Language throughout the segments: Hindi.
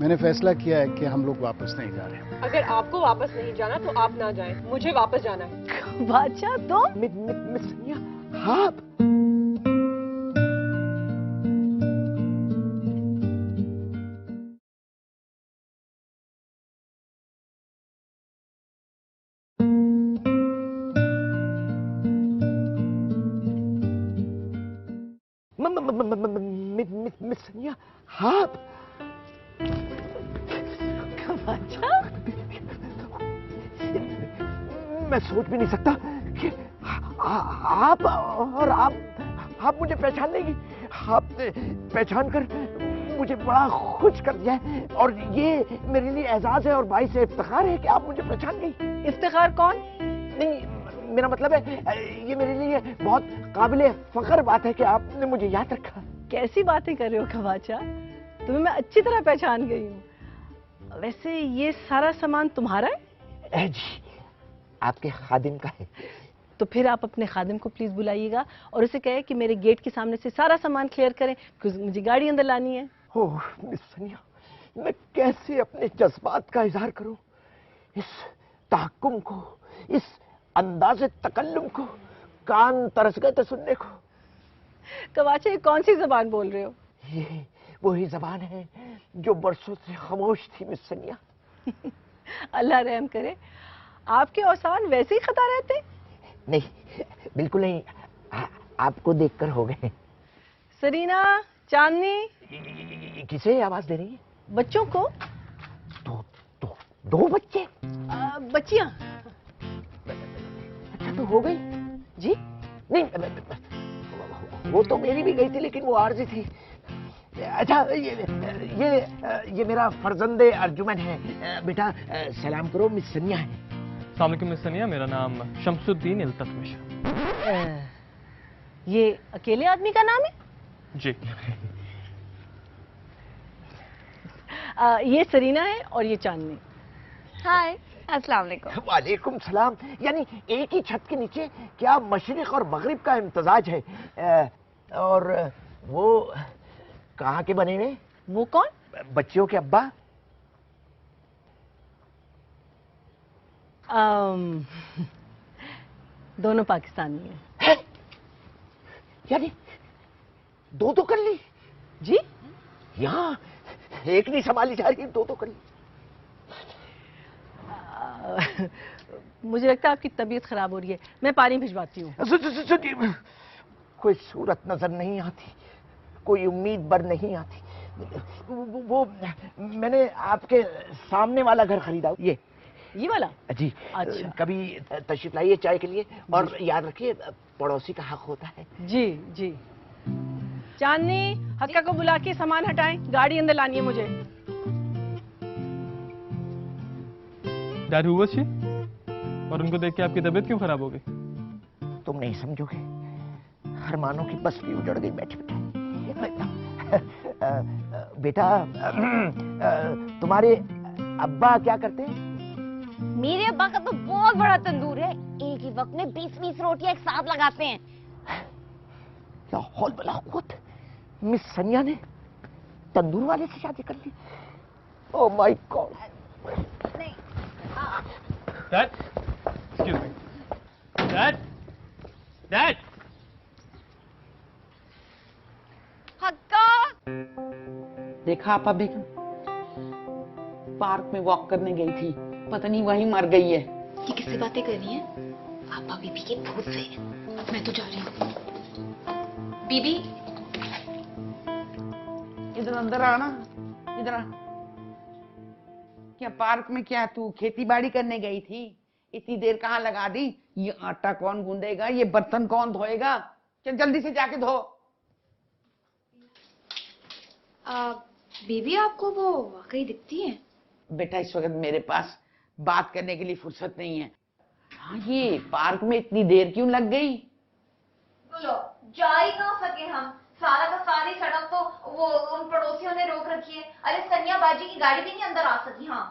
मैंने फैसला किया है कि हम लोग वापस नहीं जा रहे। अगर आपको वापस नहीं जाना तो आप ना जाएं, मुझे वापस जाना है। बादशाह तो मिस सनिया, हाँ मिस सनिया, हाँ बादशाह मैं सोच भी नहीं सकता कि आप और आप मुझे पहचान लेंगी। आपने पहचान कर मुझे बड़ा खुश कर दिया है और ये मेरे लिए एजाज है और भाई से इफ्तिखार है कि आप मुझे पहचान गई। इफ्तिखार कौन? नहीं, मेरा मतलब है ये मेरे लिए बहुत काबिले फख्र बात है कि आपने मुझे याद रखा। कैसी बातें कर रहे हो बादशाह, तुम्हें मैं अच्छी तरह पहचान गई हूँ। वैसे ये सारा सामान तुम्हारा है? जी, आपके खादिम का है। तो फिर आप अपने खादिम को प्लीज बुलाइएगा और उसे कहे कि मेरे गेट के सामने से सारा सामान क्लियर करें क्योंकि मुझे गाड़ी अंदर लानी है। ओह मिस सनिया, मैं कैसे अपने जज्बात का इजहार करूं? इस तहक्कुम को, इस अंदाज़े तकल्लुम को कान तरस गए थे सुनने को। कवाचे, ये कौन सी जबान बोल रहे हो? ये वही जबान है जो बरसों से खामोश थी मिस सनिया। अल्लाह रहम करे, आपके औसान वैसे ही खता रहते? नहीं, बिल्कुल नहीं, आपको देखकर हो गए। सरीना, चांदनी, किसे आवाज दे रही है? बच्चों को। दो बच्चे? बच्चियां। अच्छा तो हो गई? जी नहीं, वो तो मेरी भी गई थी लेकिन वो आरजी थी। अच्छा ये मेरा फर्जंदे अर्जुमन है। बेटा सलाम करो, मिस सनिया है। अस्सलाम वालेकुम मिस सनिया, मेरा नाम शमसुद्दीन इल्ततमिश है। ये अकेले आदमी का नाम है? जी। ये सरीना है और ये चांदनी। हाय, अस्सलाम वालेकुम। वालेकुम सलाम। यानी एक ही छत के नीचे क्या मशरिक और मगरिब का इम्तजाज है। और वो कहाँ के बने हुए? वो कौन? बच्चियों के अब्बा। दोनों पाकिस्तानी हैं। है? यानी दो कर ली? जी, यहाँ एक नहीं संभाली जा रही, दो कर ली। मुझे लगता है आपकी तबीयत खराब हो रही है, मैं पानी भिजवाती हूँ। कोई सूरत नजर नहीं आती, कोई उम्मीद बर नहीं आती। वो मैंने आपके सामने वाला घर खरीदा, ये वाला? जी। अच्छा, कभी तशरीफ लाइए चाय के लिए और याद रखिए पड़ोसी का हक होता है। जी जी। चांदनी, हक्का को बुला के सामान हटाएं, गाड़ी अंदर लानी है मुझे। डैड हुआ शी? और उनको देख के आपकी तबीयत क्यों खराब हो गई? तुम नहीं समझोगे, अरमानों की बस भी उजड़ गई बैठे बैठे। बेटा, तुम्हारे अब्बा क्या करते हैं? मेरे अब्बा का तो बहुत बड़ा तंदूर है, एक ही वक्त में 20-20 रोटियां एक साथ लगाते हैं। या हौल बला कुव्वत, मिस सनिया ने तंदूर वाले से शादी कर ली। Oh my god. नहीं, डैड, एक्सक्यूज मी। डैड। हक्का। देखा आपा बेगम, पार्क में वॉक करने गई थी, पता नहीं वहीं मर गई है। ये किससे बातें कर रही हैं? आपा बीबी के भूत से। मैं तो जा रही हूँ। बीबी, इधर अंदर आना, इधर आ। क्या पार्क में क्या तू खेती बाड़ी करने गई थी? इतनी देर कहाँ लगा दी? ये आटा कौन गूंदेगा, ये बर्तन कौन धोएगा? चल जल्दी से जाके धो। बीबी आपको वो वाकई दिखती है? बेटा इस वक्त मेरे पास बात करने के लिए फुर्सत नहीं है। हाँ, ये पार्क में इतनी देर क्यों लग गई? बोलो, जा ही कहाँ सके हम, सारा का सारी सड़क तो वो उन पड़ोसियों ने रोक रखी है। अरे सनिया बाजी की गाड़ी भी नहीं अंदर आ सकी। हाँ,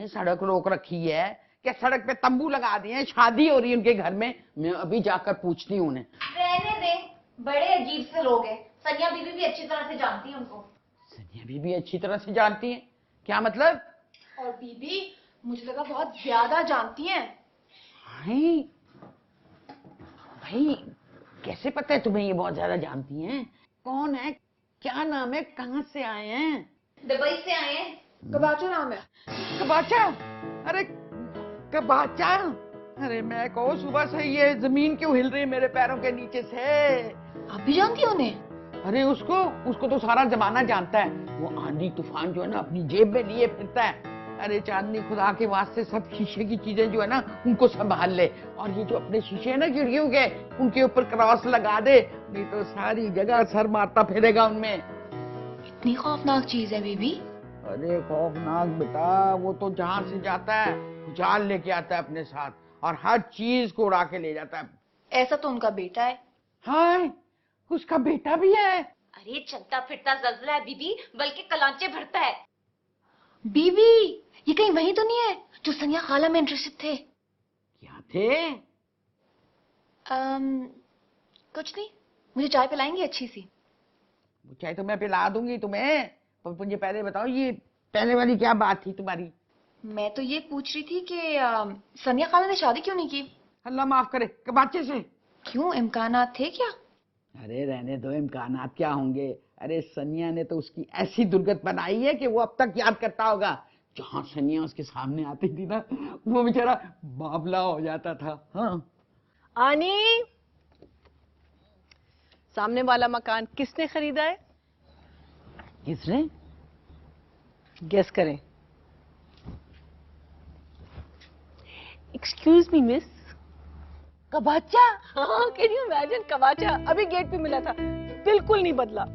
सड़क रोक रखी है क्या? सड़क पे तंबू लगा दिए हैं, शादी हो रही है उनके घर में। मैं अभी जाकर पूछती हूँ उन्हें। रहने दे, बड़े अजीब से लोग हैं। सनिया बीबी भी अच्छी तरह से जानती है उनको। सनिया बीबी अच्छी तरह से जानती है? क्या मतलब? और बीबी मुझे लगा बहुत ज्यादा जानती हैं। भाई भाई कैसे पता है तुम्हें ये बहुत ज्यादा जानती हैं? कौन है, क्या नाम है, कहाँ से आए हैं? दुबई से आए हैं। कबाचा नाम है। कबाचा? अरे कबाचा, अरे मैं कहूँ सुबह से ये जमीन क्यों हिल रही है मेरे पैरों के नीचे से? आप भी जानती हो उन्हें? अरे उसको तो सारा जमाना जानता है। वो आंधी तूफान जो है ना अपनी जेब में लिए फिरता है। अरे चांदनी, खुदा के वास्ते सब शीशे की चीजें जो है ना उनको संभाल ले, और ये जो अपने शीशे है ना खिड़कियों के, उनके ऊपर क्रॉस लगा दे, नहीं तो सारी जगह सर मारता फिरेगा उनमें। इतनी खौफनाक चीज है बीबी? अरे खौफनाक बेटा, वो तो जहां से जाता है भूचाल लेके आता है अपने साथ, और हर चीज को उड़ा के ले जाता है। ऐसा तो उनका बेटा है। हाँ, उसका बेटा भी है। अरे चलता फिरता जलजला है बीबी, बल्कि कलांचे भरता है। बीबी ये कहीं वही तो नहीं है जो सनिया खाला में इंटरेस्टेड थे? क्या थे? कुछ नहीं, मुझे चाय पिलाएंगी अच्छी सी? वो चाय तो मैं पिला दूंगी तुम्हें, पर मुझे पहले बताओ ये पहले वाली क्या बात थी तुम्हारी? मैं तो ये पूछ रही थी कि सनिया खाला ने शादी क्यों नहीं की? अल्लाह माफ करे, कबाचे से। क्यों, इम्कानात थे क्या? अरे रहने दो, इम्कानात क्या होंगे। अरे सनिया ने तो उसकी ऐसी दुर्गत बनाई है कि वो अब तक याद करता होगा। जहां सनिया उसके सामने आती थी ना, वो बेचारा बावला हो जाता था। हाँ आनी, सामने वाला मकान किसने खरीदा है? किसने? गेस करें। Excuse me miss. कबाचा? हाँ, कैन यू इमेजिन, कबाचा अभी गेट पे मिला था, बिल्कुल नहीं बदला।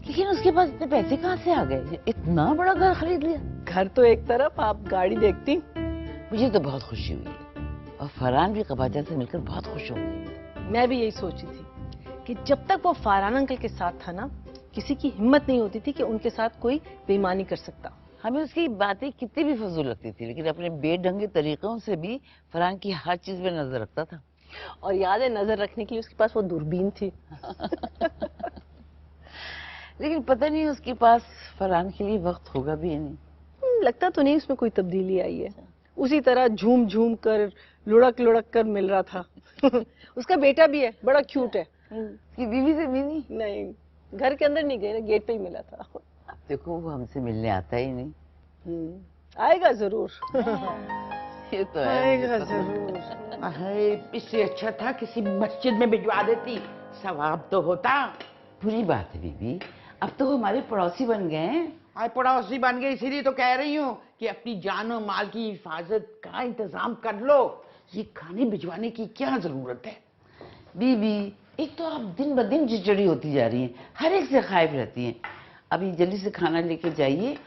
लेकिन उसके पास इतने पैसे कहाँ से आ गए? इतना बड़ा घर खरीद लिया। घर तो एक तरफ, आप गाड़ी देखती। मुझे तो बहुत खुशी हुई, और फरहान भी कबाचा से मिलकर बहुत खुश होंगे। मैं भी यही सोची थी कि जब तक वो फरहान अंकल के साथ था ना, किसी की हिम्मत नहीं होती थी कि उनके साथ कोई बेईमानी कर सकता। हमें उसकी बातें कितनी भी फजूल लगती थी, लेकिन अपने बेढंगे तरीकों से भी फरहान की हर चीज में नजर रखता था। और याद है, नजर रखने के लिए उसके पास वो दूरबीन थी। लेकिन पता नहीं उसके पास फरहान के लिए वक्त होगा भी नहीं। लगता तो नहीं उसमें कोई तब्दीली आई है, उसी तरह झूम झूम कर, लुढ़क लुढ़क कर मिल रहा था। उसका बेटा भी है, बड़ा क्यूट है। उसकी बीवी से मिली? नहीं, घर के अंदर नहीं गए ना, गेट पे ही मिला था। अब देखो वो हमसे मिलने आता ही नहीं। आएगा जरूर। ये तो है, आएगा जरूर। इससे अच्छा था किसी मस्जिद में भिजवा देती, सवाब तो होता। बुरी बात है बीबी, अब तो वो हमारे पड़ोसी बन गए हैं। आज पड़ोसी बन गए, इसीलिए तो कह रही हूँ कि अपनी जान और माल की हिफाजत का इंतजाम कर लो। ये खाने भिजवाने की क्या जरूरत है? बीबी एक तो आप दिन ब दिन चिड़चिड़ी होती जा रही हैं, हर एक से खाइफ रहती हैं। अभी जल्दी से खाना लेके जाइए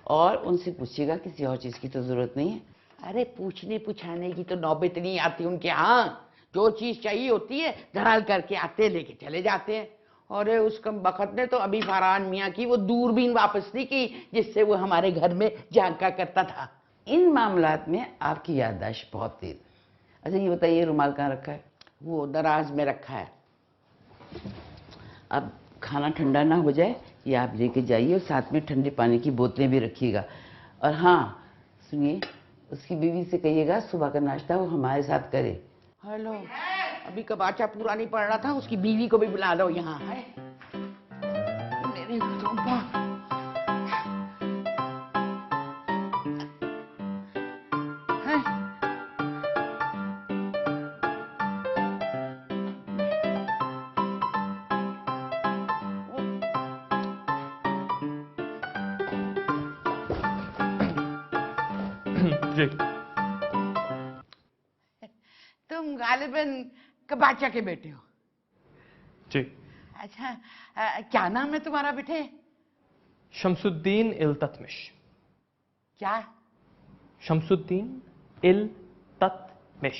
और उनसे पूछिएगा, किसी और चीज की तो जरूरत नहीं है। अरे पूछने पुछाने की तो नौबत नहीं आती उनके यहाँ। जो चीज चाहिए होती है धड़ाल करके आते, लेके चले जाते हैं। और उस कम बखत ने तो अभी फरहान मियाँ की वो दूरबीन वापस नहीं की जिससे वो हमारे घर में झांका करता था। इन मामलात में आपकी याददाश्त बहुत तेज। अच्छा ये बताइए, रुमाल कहाँ रखा है? वो दराज में रखा है। अब खाना ठंडा ना हो जाए, ये आप लेके जाइए, और साथ में ठंडे पानी की बोतलें भी रखिएगा। और हाँ सुनिए, उसकी बीवी से कहिएगा सुबह का नाश्ता वो हमारे साथ करे। हेलो, अभी कबाचा पूरा नहीं पड़ रहा था, उसकी बीवी को भी बुला लो यहाँ। है मेरी खुदा। जी तुम गालिबन कबाचा के बेटे हो? जी। अच्छा, क्या नाम है तुम्हारा बेटे? शमसुद्दीन इल्ततमिश। क्या? शमसुद्दीन इल्ततमिश।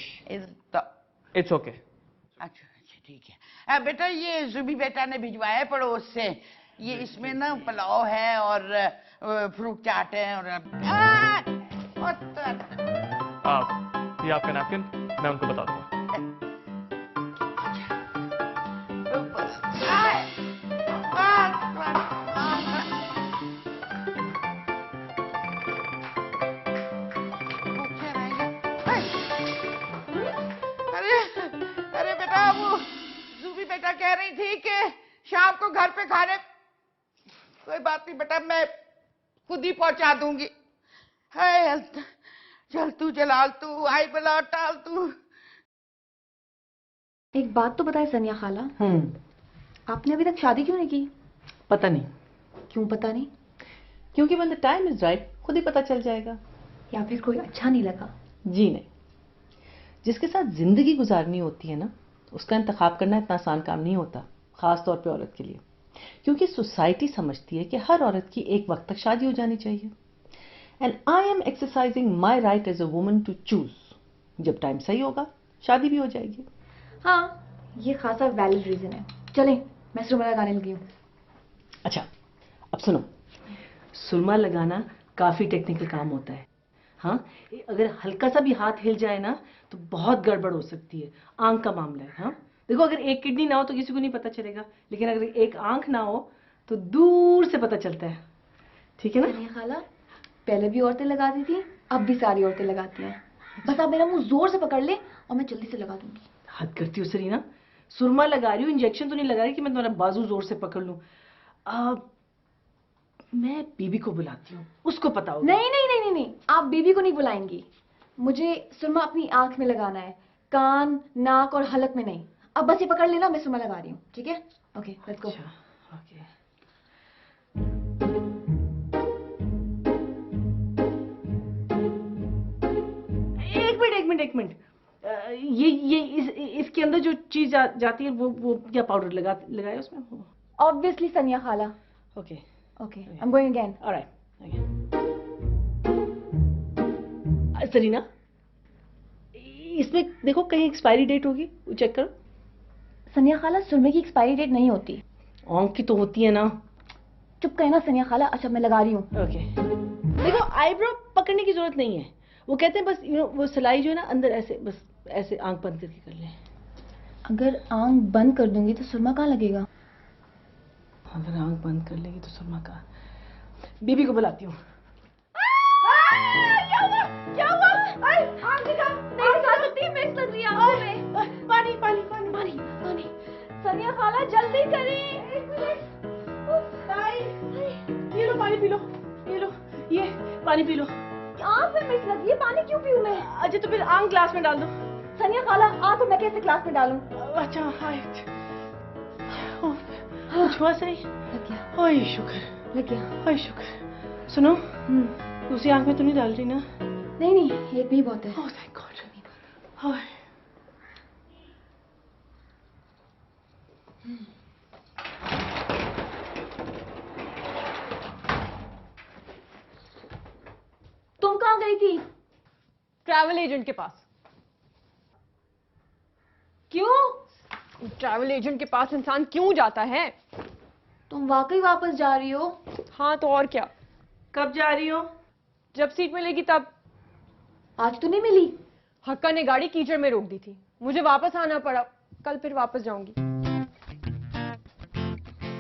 It's okay. अच्छा अच्छा ठीक है। बेटा ये जुबी बेटा ने भिजवाया है पड़ोस से। ये इसमें ना पुलाव है और फ्रूट चाट है और ये आपका नैपकिन, मैं उनको बता दूंगा। अरे अरे बेटा, वो जूबी बेटा कह रही थी कि शाम को घर पे खाने। कोई बात नहीं बेटा, मैं खुद ही पहुंचा दूंगी। है चल तू जलाल तू, आई बला टाल तू। एक बात तो बताए सनिया खाला, आपने अभी तक शादी क्यों नहीं की? पता नहीं क्यों पता नहीं? क्योंकि when the time is right खुद ही पता चल जाएगा। या फिर कोई अच्छा नहीं लगा? जी नहीं, जिसके साथ जिंदगी गुजारनी होती है ना, उसका इंतखाब करना इतना आसान काम नहीं होता, खास तौर पे औरत के लिए। क्योंकि सोसाइटी समझती है कि हर औरत की एक वक्त तक शादी हो जानी चाहिए। And I am exercising my right as a woman to choose. जब टाइम सही होगा शादी भी हो जाएगी। हाँ, ये खासा वैलिड रीजन है। चलें, मैं सुरमा लगाने लगी हूँ। अच्छा, अब सुनो, सुरमा लगाना काफी टेक्निकल काम होता है। हाँ, अगर हल्का सा भी हाथ हिल जाए ना तो बहुत गड़बड़ हो सकती है। आंख का मामला है। हाँ देखो, अगर एक किडनी ना हो तो किसी को नहीं पता चलेगा, लेकिन अगर एक आंख ना हो तो दूर से पता चलता है। ठीक है ना? सनिया खाला, पहले भी औरतें लगाती थी, अब भी सारी औरतें लगाती हैं। बस आप मेरा मुंह जोर से पकड़ ले और मैं जल्दी से लगा दूंगी। हद करती हो सरीना, सुरमा लगा रही हूँ, इंजेक्शन तो नहीं लगा रही कि मैं तुम्हारा बाजू जोर से पकड़ लूं। मैं बीबी को बुलाती हूँ, उसको पता होगा। नहीं नहीं नहीं नहीं नहीं, आप बीबी को नहीं बुलाएंगी। मुझे सुरमा अपनी आंख में लगाना है, कान, नाक और हलक में नहीं। अब बस ये पकड़ लेना, मैं सुरमा लगा रही हूँ। ठीक है? Okay, let's go. ओके। एक मिनट, ये इसके अंदर जो चीज जाती है वो क्या पाउडर लगाए उसमें? ऑब्वियसली सनिया खाला। Okay okay, I am going again. Alright. Sarina, इसमें देखो कहीं एक्सपायरी डेट होगी, वो चेक करो। सनिया खाला, सुरमे की एक्सपायरी डेट नहीं होती। आंख की तो होती है ना। चुप करें ना सनिया खाला। अच्छा, मैं लगा रही हूँ। ओके। देखो, आईब्रो पकड़ने की जरूरत नहीं है। वो कहते हैं बस वो सिलाई जो है ना अंदर ऐसे, बस ऐसे आंख बंद करके कर ले। अगर आंख बंद कर दूंगी तो सुरमा कहाँ लगेगा? अगर आंख बंद कर लेगी तो सुरमा कहाँ? बीबी को बुलाती हूँ। क्या हुआ? आंख दिखा, नहीं दिखा सकती, मिस लग रही है आंखों में। पानी पानी पानी पानी पानी। सनिया खाला, जल्दी करें। एक मिनट। ये लो पानी पी लो, ये लो, ये पानी पी लो। आंख में मिस लगी है, पानी क्यों पीऊं मैं? अच्छा तो फिर आंख ग्लास में डाल दो। सनिया खाला, आ तो मैं कैसे ग्लास में डालूं? अच्छा हाँ, छुआ सही लग गया। ओए शुक्र, लग गया। ओए शुक्र। सुनो, दूसरी आंख में तो नहीं डाल रही ना? नहीं नहीं, एक भी बहुत है। Oh thank God. ओए तुम कहाँ गई थी? ट्रैवल एजेंट के पास। क्यों? ट्रैवल एजेंट के पास इंसान क्यों जाता है? तुम वाकई वापस जा रही हो? हाँ तो और क्या। कब जा रही हो? जब सीट मिलेगी तब। आज तो नहीं मिली? हक्का ने गाड़ी कीचड़ में रोक दी थी, मुझे वापस आना पड़ा। कल फिर वापस जाऊंगी।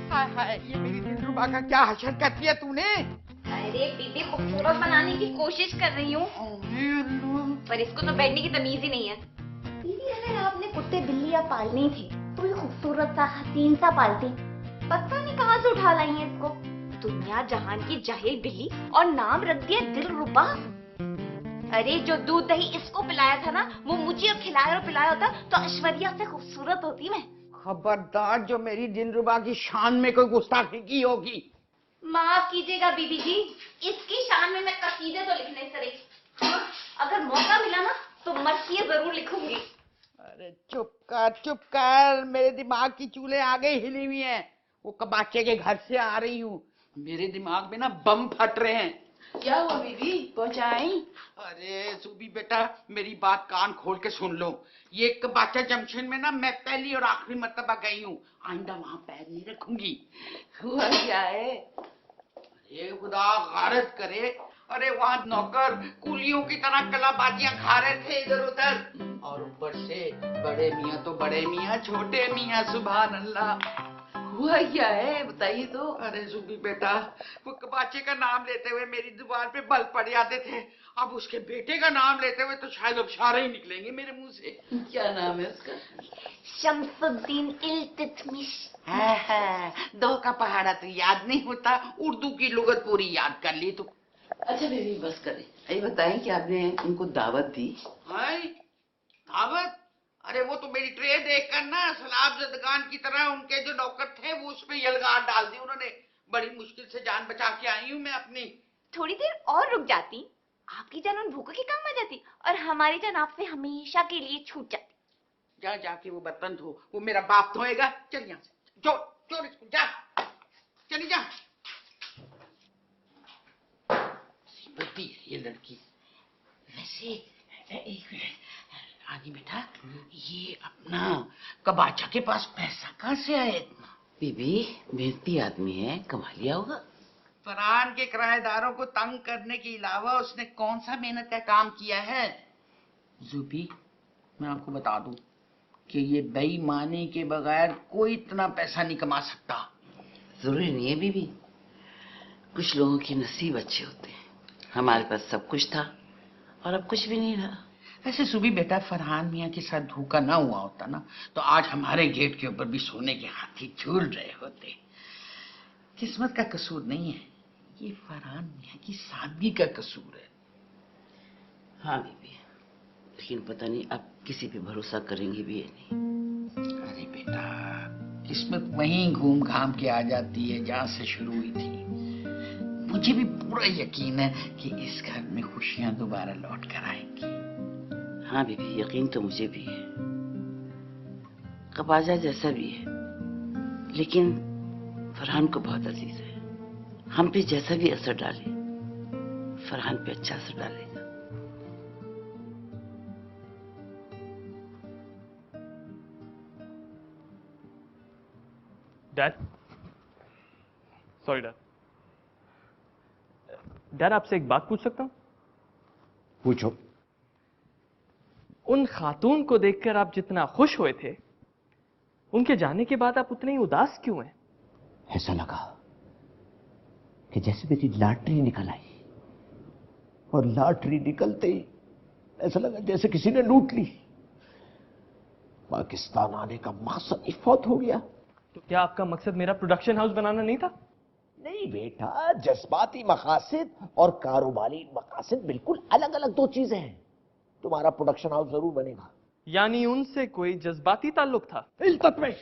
हाय हाय, ये मेरी दिलरुबा का क्या हशर कर दिया तूने? अरे बीबी, खूबसूरत बनाने की कोशिश कर रही हूँ, पर इसको तो बैठने की तमीज ही नहीं है। दीदी, अगर आपने कुत्ते बिल्लियां पालनी थी तो ये खूबसूरत सा हसीन सा पालती। पता नहीं कहाँ से उठा लाई है इसको। दुनिया जहान की जाहिल बिल्ली और नाम रख दिया दिलरुबा। अरे जो दूध दही इसको पिलाया था ना, वो मुझे खिलाया और पिलाया होता तो ऐश्वर्या से खूबसूरत होती मैं। खबरदार, जो मेरी दिलरुबा की शान में कोई गुस्ताखी की होगी। माफ कीजिएगा बीबी जी, इसकी शान में मैं कसीदे तो लिख नहीं सकती। हाँ, अगर मौका मिला ना तो मर्सियां जरूर लिखूंगी। अरे चुप कर, मेरे दिमाग की चूल्हे आगे हिली हुई हैं। वो कबाचे के घर से आ रही हूँ, मेरे दिमाग में ना बम फट रहे हैं। क्या हुआ बीबी, पहुंचाई? अरे सूबी बेटा, मेरी बात कान खोल के सुन लो। ये कबाचा जंक्शन में ना मैं पहली और आखिरी मर्तबा गई हूँ, आइंदा वहां पैर नहीं रखूंगी। हुआ क्या है? ये खुदा गारत करे, अरे वहां नौकर कुलियों की तरह कलाबाजियां खा रहे थे इधर उधर, और ऊपर से बड़े मियाँ तो बड़े मियाँ, छोटे मियाँ सुभान अल्लाह। हुआ क्या है बताइए तो। अरे जुबी बेटा, वो कबाचे का नाम लेते हुए मेरी जुबान पे बल पड़ जाते थे, अब उसके बेटे का नाम लेते हुए तो शायद अबशारे ही निकलेंगे मेरे मुंह से। क्या नाम है उसका? शम्सुद्दीन इल्तुतमिश। दो का पहाड़ा तो याद नहीं होता, उर्दू की लुगत पूरी याद कर ली तो। अच्छा बेबी बस करें, ये बताएं कि आपने उनको दावत दी? दावत? अरे वो तो मेरी ट्रे देख कर ना सलाब जदगान की तरह उनके जो नौकर थे वो उसमें यलगार डाल दी उन्होंने। बड़ी मुश्किल से जान बचा के आई हूँ मैं अपनी। थोड़ी देर और रुक जाती, आपकी जान उन भूखों के काम आ जाती और हमारी जान आपसे हमेशा के लिए छूट जाती। जा जाके वो बर्तन धो, वो मेरा बाप धोएगा। चल यहाँ से, चोर इसको, जा चली जा। सीबती है ये लड़की। वैसे एक मिनट रानी बेटा, ये अपना कबाचा के पास पैसा कहाँ से आया इतना? बीबी मेहनती आदमी है, कमा लिया होगा। फरहान के किराएदारों को तंग करने के अलावा उसने कौन सा मेहनत का काम किया है? जुबी, मैं आपको बता दूं कि ये बेईमानी के बगैर कोई इतना पैसा नहीं कमा सकता। जरूरी नहीं है बीबी, कुछ लोगों के नसीब अच्छे होते हैं। हमारे पास सब कुछ था और अब कुछ भी नहीं रहा। ऐसे सुबी बेटा, फरहान मियाँ के साथ धोखा ना हुआ होता ना तो आज हमारे गेट के ऊपर भी सोने के हाथी झूल रहे होते। किस्मत का कसूर नहीं है, ये फरहान मियाँ की सादगी का कसूर है। हाँ बीबी, लेकिन पता नहीं अब किसी पे भरोसा करेंगे भी या नहीं। अरे बेटा, किस्मत वहीं घूम घाम के आ जाती है जहाँ से शुरू हुई थी। मुझे भी पूरा यकीन है कि इस घर में खुशियां दोबारा लौट कर आएंगी। हाँ बीबी, यकीन तो मुझे भी है। कबाजा जैसा भी है लेकिन फरहान को बहुत अजीज है। हम पे जैसा भी असर डाले फरहान पे अच्छा असर डालेगा। Dad, sorry dad. डैड आपसे एक बात पूछ सकता हूं? पूछो। उन खातून को देखकर आप जितना खुश हुए थे, उनके जाने के बाद आप उतने ही उदास क्यों हैं? ऐसा लगा कि जैसे मेरी लॉटरी निकल आई और लॉटरी निकलते ही ऐसा लगा जैसे किसी ने लूट ली। पाकिस्तान आने का मकसद ही फौत हो गया। तो क्या आपका मकसद मेरा प्रोडक्शन हाउस बनाना नहीं था? नहीं बेटा, जज्बाती मकासद और कारोबारी मकासद बिल्कुल अलग अलग दो चीजें हैं। तुम्हारा प्रोडक्शन हाउस जरूर बनेगा। यानी उनसे कोई जज्बाती ताल्लुक था? इल्तुतमिश,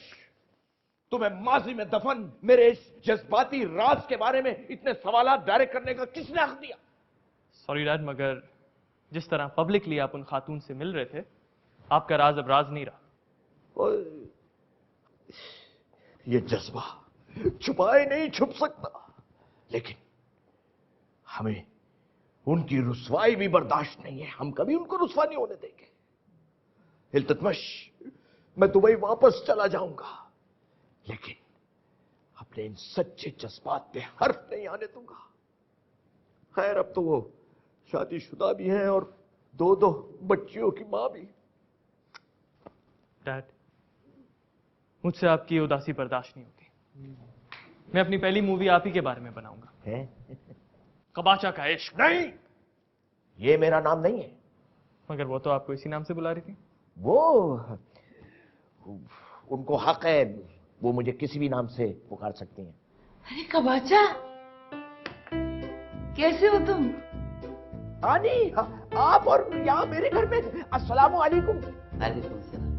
तुम्हें माजी में दफन मेरे इस जज्बाती राज के बारे में इतने सवालात डायरेक्ट करने का किसने हक दिया? सॉरी डैड, मगर जिस तरह पब्लिकली आप उन खातून से मिल रहे थे, आपका राज अब राज नहीं रहा। ये जज्बा छुपाए नहीं छुप सकता, लेकिन हमें उनकी रुसवाई भी बर्दाश्त नहीं है। हम कभी उनको रुसवा नहीं होने देंगे। इल्तुतमिश, मैं दुबई वापस चला जाऊंगा, लेकिन अपने इन सच्चे जज्बात पे हर्फ नहीं आने दूंगा। खैर, अब तो वो शादीशुदा भी हैं और दो दो बच्चियों की मां भी। डैड, मुझसे आपकी उदासी बर्दाश्त नहीं होती। मैं अपनी पहली मूवी आप ही के बारे में बनाऊंगा। कबाचा का इश्क। नहीं, ये मेरा नाम नहीं है। मगर वो तो आपको इसी नाम से बुला रही थी। वो उनको हक है, वो मुझे किसी भी नाम से पुकार सकती हैं। अरे कबाचा, कैसे हो तुम? आनी, आप और यहाँ मेरे घर में। अस्सलाम वालेकुम। वालेकुम सलाम।